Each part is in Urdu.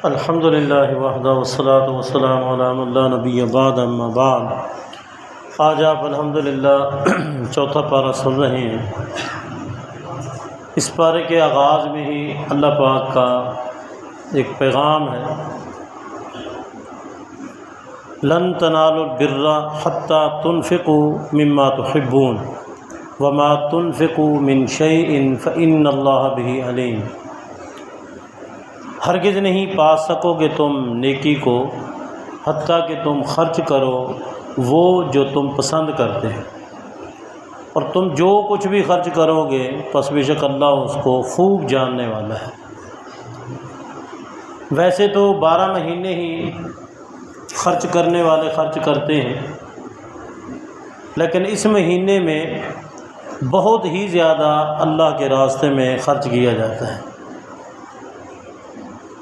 الحمد للہ وحدہ والصلاۃ والسلام علی من لا نبی بعد اما بعد۔ آج آپ الحمدللہ چوتھا پارہ سن رہے ہیں۔ اس پارے کے آغاز میں ہی اللہ پاک کا ایک پیغام ہے، لن تنالوا البر حتی تنفقوا مما تحبون وما تنفقوا من شیء فإن اللہ بہ علیم۔ ہرگز نہیں پا سکو گے تم نیکی کو حتیٰ کہ تم خرچ کرو وہ جو تم پسند کرتے ہیں، اور تم جو کچھ بھی خرچ کرو گے پس بے شک اللہ اس کو خوب جاننے والا ہے۔ ویسے تو 12 مہینے ہی خرچ کرنے والے خرچ کرتے ہیں، لیکن اس مہینے میں بہت ہی زیادہ اللہ کے راستے میں خرچ کیا جاتا ہے۔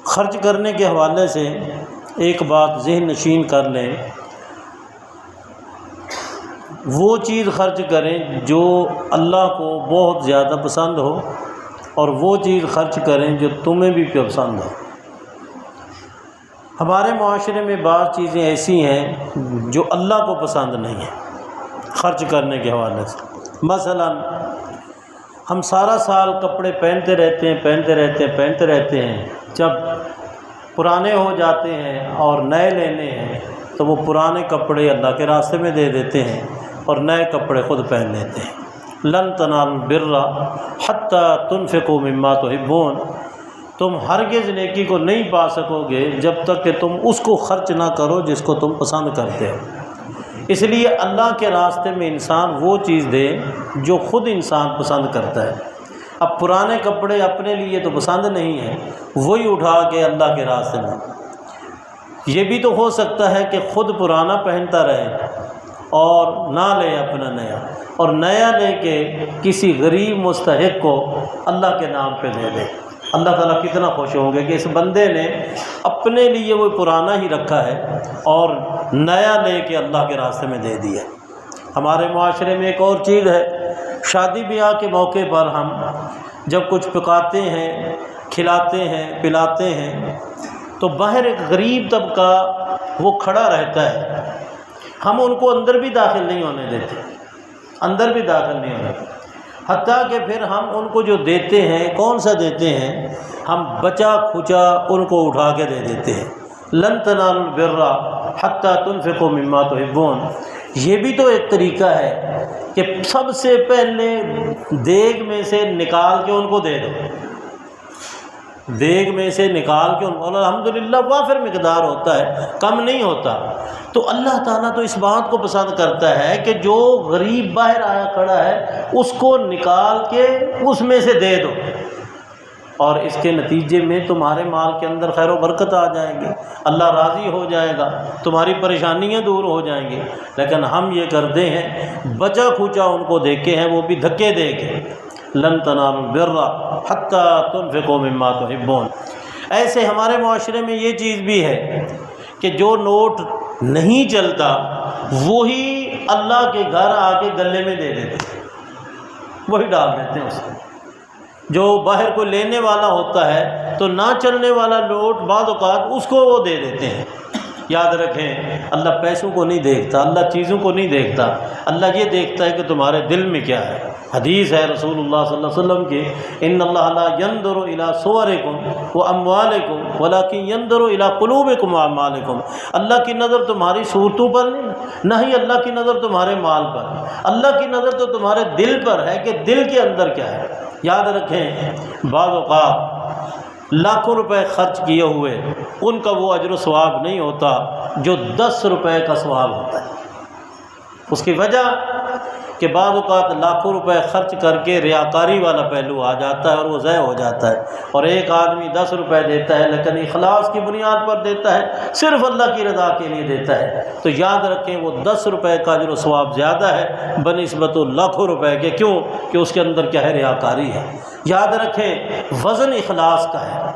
خرچ کرنے کے حوالے سے ایک بات ذہن نشین کر لیں، وہ چیز خرچ کریں جو اللہ کو بہت زیادہ پسند ہو، اور وہ چیز خرچ کریں جو تمہیں بھی پسند ہو۔ ہمارے معاشرے میں بعض چیزیں ایسی ہیں جو اللہ کو پسند نہیں ہیں خرچ کرنے کے حوالے سے۔ مثلا ہم سارا سال کپڑے پہنتے رہتے ہیں، جب پرانے ہو جاتے ہیں اور نئے لینے ہیں تو وہ پرانے کپڑے اللہ کے راستے میں دے دیتے ہیں اور نئے کپڑے خود پہن لیتے ہیں۔ لن تنالوا البر حتی تنفقوا مما تحبون، تم ہرگز نیکی کو نہیں پا سکو گے جب تک کہ تم اس کو خرچ نہ کرو جس کو تم پسند کرتے ہو۔ اس لیے اللہ کے راستے میں انسان وہ چیز دے جو خود انسان پسند کرتا ہے۔ اب پرانے کپڑے اپنے لیے تو پسند نہیں ہیں، وہی اٹھا کے اللہ کے راستے میں۔ یہ بھی تو ہو سکتا ہے کہ خود پرانا پہنتا رہے اور نہ لے اپنا نیا، اور نیا لے کے کسی غریب مستحق کو اللہ کے نام پہ دے دے۔ اللہ تعالیٰ کتنا خوش ہوں گے کہ اس بندے نے اپنے لیے وہ پرانا ہی رکھا ہے اور نیا لے کے اللہ کے راستے میں دے دیا۔ ہمارے معاشرے میں ایک اور چیز ہے، شادی بیاہ کے موقع پر ہم جب کچھ پکاتے ہیں، کھلاتے ہیں، پلاتے ہیں تو باہر ایک غریب طبقہ وہ کھڑا رہتا ہے، ہم ان کو اندر بھی داخل نہیں ہونے دیتے، حتیٰ کہ پھر ہم ان کو جو دیتے ہیں کون سا دیتے ہیں، ہم بچا کھچا ان کو اٹھا کے دے دیتے ہیں۔ لن تنالوا البر حتی تنفقوا مما تحبون، یہ بھی تو ایک طریقہ ہے کہ سب سے پہلے دیگ میں سے نکال کے ان کو دے دو، دیگ میں سے نکال کے ان کو، الحمدللہ وافر مقدار ہوتا ہے، کم نہیں ہوتا۔ تو اللہ تعالیٰ تو اس بات کو پسند کرتا ہے کہ جو غریب باہر آیا کھڑا ہے اس کو نکال کے اس میں سے دے دو، اور اس کے نتیجے میں تمہارے مال کے اندر خیر و برکت آ جائیں گی، اللہ راضی ہو جائے گا، تمہاری پریشانیاں دور ہو جائیں گی۔ لیکن ہم یہ کرتے ہیں بچا کھوچا ان کو دیکھے ہیں، وہ بھی دھکے دے کے۔ لن تنالوا البر حتی تنفقوا مما تحبون۔ ایسے ہمارے معاشرے میں یہ چیز بھی ہے کہ جو نوٹ نہیں چلتا وہی اللہ کے گھر آ کے گلے میں دے دیتے، وہی ڈال دیتے ہیں اس میں۔ جو باہر کو لینے والا ہوتا ہے تو نہ چلنے والا نوٹ بعض اوقات اس کو وہ دے دیتے ہیں۔ یاد رکھیں اللہ پیسوں کو نہیں دیکھتا، اللہ چیزوں کو نہیں دیکھتا، اللہ یہ دیکھتا ہے کہ تمہارے دل میں کیا ہے۔ حدیث ہے رسول اللہ صلی اللہ علیہ وسلم کی، ان اللہ لا ينظر الى صورکم واموالکم ولکن ينظر الى قلوبکم واعمالکم۔ اللہ کی نظر تمہاری صورتوں پر نہیں، نہ ہی اللہ کی نظر تمہارے مال پر، اللہ کی نظر تو تمہارے دل پر ہے کہ دل کے اندر کیا ہے۔ یاد رکھیں بعض اوقات لاکھوں روپے خرچ کیے ہوئے ان کا وہ اجر و ثواب نہیں ہوتا جو 10 روپے کا ثواب ہوتا ہے۔ اس کی وجہ کہ بعض اوقات لاکھوں روپے خرچ کر کے ریاکاری والا پہلو آ جاتا ہے اور وہ ضائع ہو جاتا ہے، اور ایک آدمی 10 روپے دیتا ہے لیکن اخلاص کی بنیاد پر دیتا ہے، صرف اللہ کی رضا کے لیے دیتا ہے، تو یاد رکھیں وہ 10 روپے کا اجر و ثواب زیادہ ہے بنسبت لاکھوں روپے کے۔ کیوں کہ اس کے اندر کیا ہے، ریاکاری ہے۔ یاد رکھیں وزن اخلاص کا ہے،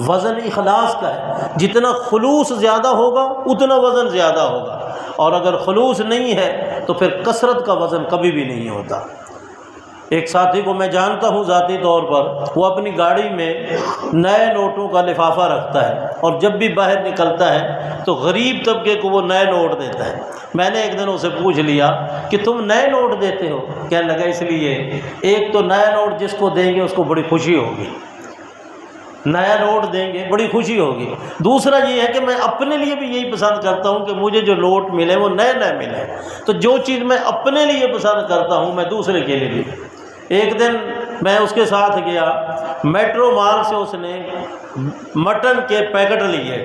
وزن اخلاص کا ہے، جتنا خلوص زیادہ ہوگا اتنا وزن زیادہ ہوگا، اور اگر خلوص نہیں ہے تو پھر کثرت کا وزن کبھی بھی نہیں ہوتا۔ ایک ساتھی کو میں جانتا ہوں ذاتی طور پر، وہ اپنی گاڑی میں نئے نوٹوں کا لفافہ رکھتا ہے اور جب بھی باہر نکلتا ہے تو غریب طبقے کو وہ نئے نوٹ دیتا ہے۔ میں نے ایک دن اسے پوچھ لیا کہ تم نئے نوٹ دیتے ہو؟ کہنے لگا اس لیے ایک تو نیا نوٹ جس کو دیں گے اس کو بڑی خوشی ہوگی، نیا نوٹ دیں گے بڑی خوشی ہوگی، دوسرا یہ ہے کہ میں اپنے لیے بھی یہی پسند کرتا ہوں کہ مجھے جو نوٹ ملے وہ نئے نئے ملے، تو جو چیز میں اپنے لیے پسند کرتا ہوں میں دوسرے کے لیے بھی۔ ایک دن میں اس کے ساتھ گیا، میٹرو مال سے اس نے مٹن کے پیکٹ لیے،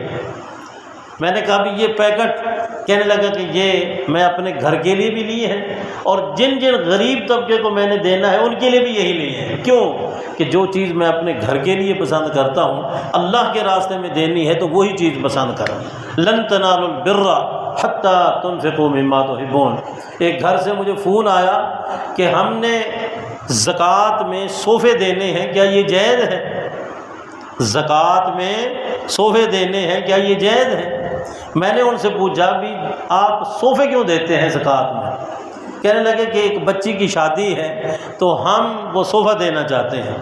میں نے کہا بھی یہ پیکٹ، کہنے لگا کہ یہ میں اپنے گھر کے لیے بھی لیے ہیں اور جن جن غریب طبقے کو میں نے دینا ہے ان کے لیے بھی یہی لیے ہیں۔ کیوں؟ کہ جو چیز میں اپنے گھر کے لیے پسند کرتا ہوں اللہ کے راستے میں دینی ہے تو وہی چیز پسند کریں۔ لن تنالوا البر حتی تنفقوا مما تحبون۔ ایک گھر سے مجھے فون آیا کہ ہم نے زکوٰۃ میں صوفے دینے ہیں، کیا یہ جائز ہے؟ زکوٰۃ میں صوفے دینے ہیں، کیا یہ جائز ہے؟ میں نے ان سے پوچھا بھی آپ صوفے کیوں دیتے ہیں زکوٰۃ میں؟ کہنے لگے کہ ایک بچی کی شادی ہے تو ہم وہ صوفہ دینا چاہتے ہیں۔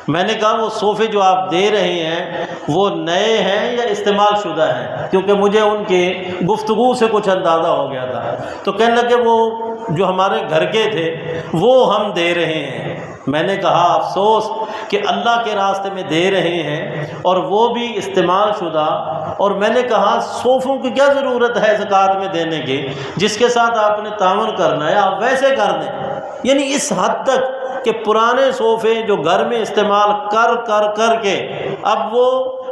میں نے کہا وہ صوفے جو آپ دے رہے ہیں وہ نئے ہیں یا استعمال شدہ ہیں؟ کیونکہ مجھے ان کے گفتگو سے کچھ اندازہ ہو گیا تھا۔ تو کہنے لگے وہ جو ہمارے گھر کے تھے وہ ہم دے رہے ہیں۔ میں نے کہا افسوس کہ اللہ کے راستے میں دے رہے ہیں اور وہ بھی استعمال شدہ، اور میں نے کہا صوفوں کی کیا ضرورت ہے زکوٰۃ میں دینے کی، جس کے ساتھ آپ نے تعاون کرنا ہے آپ ویسے کر دیں۔ یعنی اس حد تک کہ پرانے صوفے جو گھر میں استعمال کر کے اب وہ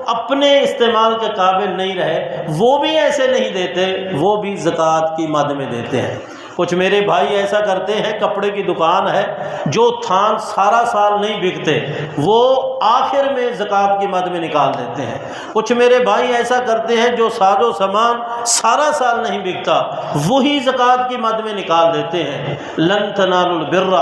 اپنے استعمال کے قابل نہیں رہے، وہ بھی ایسے نہیں دیتے، وہ بھی زکوٰۃ کی مد میں دیتے ہیں۔ کچھ میرے بھائی ایسا کرتے ہیں، کپڑے کی دکان ہے، جو تھان سارا سال نہیں بکتے وہ آخر میں زکوٰۃ کی مد میں نکال دیتے ہیں۔ کچھ میرے بھائی ایسا کرتے ہیں جو ساز و سامان سارا سال نہیں بکتا وہی زکوٰۃ کی مد میں نکال دیتے ہیں۔ لن تنالوا البر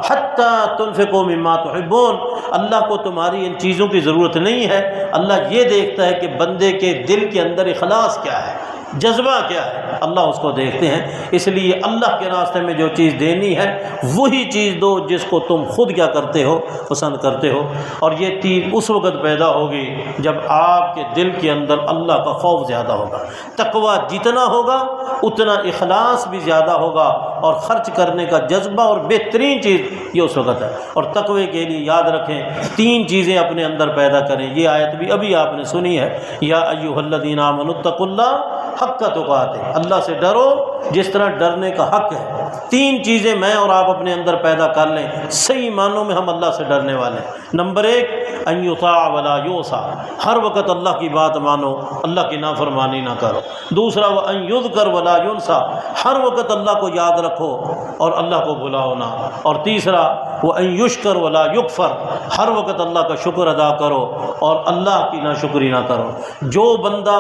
حتی تنفقوا مما تحبون۔ اللہ کو تمہاری ان چیزوں کی ضرورت نہیں ہے، اللہ یہ دیکھتا ہے کہ بندے کے دل کے اندر اخلاص کیا ہے، جذبہ کیا ہے، اللہ اس کو دیکھتے ہیں۔ اس لیے اللہ کے راستے میں جو چیز دینی ہے وہی چیز دو جس کو تم خود کیا کرتے ہو، پسند کرتے ہو۔ اور یہ چیز اس وقت پیدا ہوگی جب آپ کے دل کے اندر اللہ کا خوف زیادہ ہوگا، تقوی جتنا ہوگا اتنا اخلاص بھی زیادہ ہوگا، اور خرچ کرنے کا جذبہ اور بہترین چیز یہ اس وقت ہے۔ اور تقوی کے لیے یاد رکھیں 3 چیزیں اپنے اندر پیدا کریں۔ یہ آیت بھی ابھی آپ نے سنی ہے، یا ایھا الذین آمنوا اتقوا اللہ حق تقاتے، اللہ سے ڈرو جس طرح ڈرنے کا حق ہے۔ 3 چیزیں میں اور آپ اپنے اندر پیدا کر لیں، صحیح معنوں میں ہم اللہ سے ڈرنے والے ہیں۔ نمبر 1 ان یطاع ولا یعصى، ہر وقت اللہ کی بات مانو، اللہ کی نافرمانی نہ کرو۔ دوسرا وان یذکر ولا ینسى، ہر وقت اللہ کو یاد رکھو اور اللہ کو بھلاؤ نہ۔ اور تیسرا وان یشکر ولا یکفر، ہر وقت اللہ کا شکر ادا کرو اور اللہ کی ناشکری نہ کرو۔ جو بندہ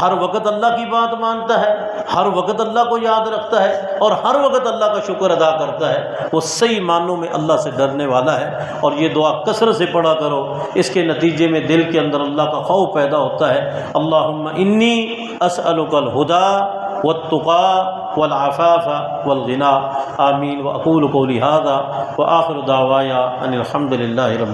ہر وقت اللہ کی بات مانتا ہے، ہر وقت اللہ کو یاد رکھتا ہے اور ہر وقت اللہ کا شکر ادا کرتا ہے، وہ صحیح معنوں میں اللہ سے ڈرنے والا ہے۔ اور یہ دعا کثرت سے پڑھا کرو، اس کے نتیجے میں دل کے اندر اللہ کا خوف پیدا ہوتا ہے۔ اللہم انی اسألک الہدی والتقى والعفاف والغنى، آمین۔ واقول قولی ھذا وآخر دعوایا ان الحمد للہ رب